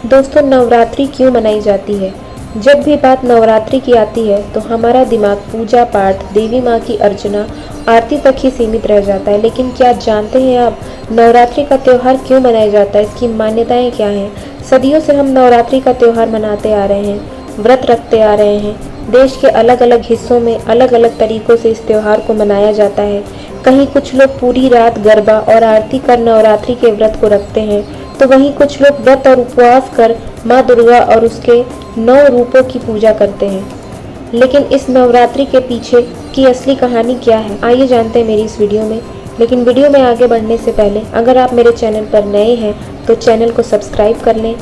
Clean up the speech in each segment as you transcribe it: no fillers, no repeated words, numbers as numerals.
दोस्तों, नवरात्रि क्यों मनाई जाती है? जब भी बात नवरात्रि की आती है तो हमारा दिमाग पूजा पाठ, देवी माँ की अर्चना, आरती तक ही सीमित रह जाता है। लेकिन क्या जानते हैं आप नवरात्रि का त्यौहार क्यों मनाया जाता है? इसकी मान्यताएं क्या हैं? सदियों से हम नवरात्रि का त्यौहार मनाते आ रहे हैं, व्रत रखते आ रहे हैं। देश के अलग अलग हिस्सों में अलग अलग तरीकों से इस त्यौहार को मनाया जाता है। कहीं कुछ लोग पूरी रात गरबा और आरती कर नवरात्रि के व्रत को रखते हैं, तो वहीं कुछ लोग व्रत और उपवास कर माँ दुर्गा और उसके 9 रूपों की पूजा करते हैं। लेकिन इस नवरात्रि के पीछे की असली कहानी क्या है, आइए जानते हैं मेरी इस वीडियो में। लेकिन वीडियो में आगे बढ़ने से पहले अगर आप मेरे चैनल पर नए हैं तो चैनल को सब्सक्राइब कर लें।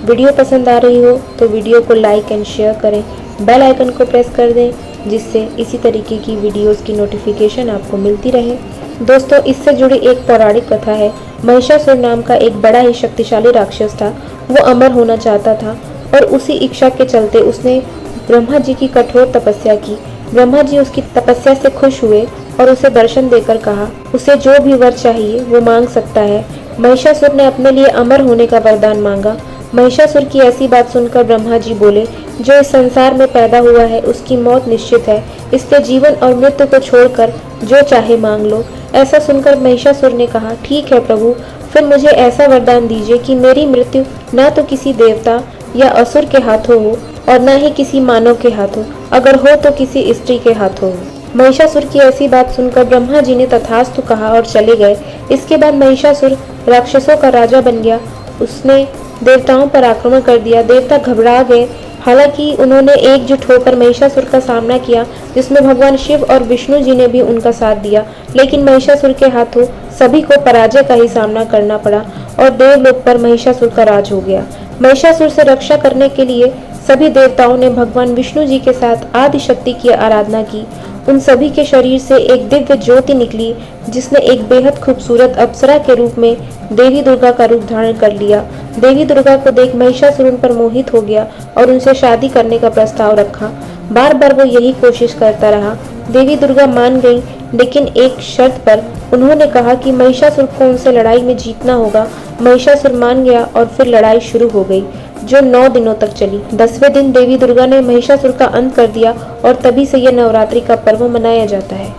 वीडियो पसंद आ रही हो तो वीडियो को लाइक एंड शेयर करें, बेल आइकन को प्रेस कर दें जिससे इसी तरीके की वीडियोस की नोटिफिकेशन आपको मिलती रहे। दोस्तों, इससे जुड़ी एक पौराणिक कथा है। महिषासुर नाम का एक बड़ा ही शक्तिशाली राक्षस था। वो अमर होना चाहता था और उसी इच्छा के चलते उसने ब्रह्मा जी की कठोर तपस्या की। ब्रह्मा जी उसकी तपस्या से खुश हुए और उसे दर्शन देकर कहा उसे जो भी वर चाहिए वो मांग सकता है। महिषासुर ने अपने लिए अमर होने का वरदान मांगा। महिषासुर की ऐसी बात सुनकर ब्रह्मा जी बोले, जो इस संसार में पैदा हुआ है उसकी मौत निश्चित है, इसलिए जीवन और मृत्यु को छोड़कर जो चाहे मांग लो। ऐसा सुनकर महिषासुर ने कहा, ठीक है प्रभु, फिर मुझे ऐसा वरदान दीजिए कि मेरी मृत्यु ना तो किसी देवता या असुर के हाथों हो और ना ही किसी मानव के हाथों, अगर हो तो किसी स्त्री के हाथों हो। महिषासुर की ऐसी बात सुनकर ब्रह्मा जी ने तथास्तु कहा और चले गए। इसके बाद महिषासुर राक्षसों का राजा बन गया। उसने देवताओं पर आक्रमण कर दिया। देवता घबरा गए। हालांकि उन्होंने एकजुट होकर महिषासुर का सामना किया, जिसमें भगवान शिव और विष्णु जी ने भी उनका साथ दिया। लेकिन महिषासुर के हाथों सभी को पराजय का ही सामना करना पड़ा और देवलोक पर महिषासुर का राज हो गया। महिषासुर से रक्षा करने के लिए सभी देवताओं ने भगवान विष्णु जी के साथ आदि शक्ति की आराधना की। उन सभी के शरीर से एक दिव्य ज्योति निकली, जिसने एक बेहद खूबसूरत अप्सरा के रूप में देवी दुर्गा का रूप धारण कर लिया। देवी दुर्गा को देख महिषासुर उन पर मोहित हो गया और उनसे शादी करने का प्रस्ताव रखा। बार बार वो यही कोशिश करता रहा। देवी दुर्गा मान गई, लेकिन एक शर्त पर। उन्होंने कहा कि महिषासुर को उनसे लड़ाई में जीतना होगा। महिषासुर मान गया और फिर लड़ाई शुरू हो गई, जो 9 दिनों तक चली। 10वें दिन देवी दुर्गा ने महिषासुर का अंत कर दिया और तभी से यह नवरात्रि का पर्व मनाया जाता है।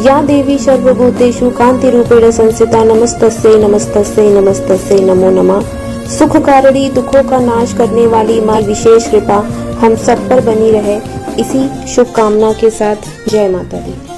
या देवी सर्वभूतेषु कांति रूपेण संस्थिता नमस्तस्यै नमस्तस्यै नमस्तस्यै नमो नमः। सुखकारिणी, दुखों का नाश करने वाली माँ विशेष कृपा हम सब पर बनी रहे। इसी शुभकामना के साथ जय माता दी।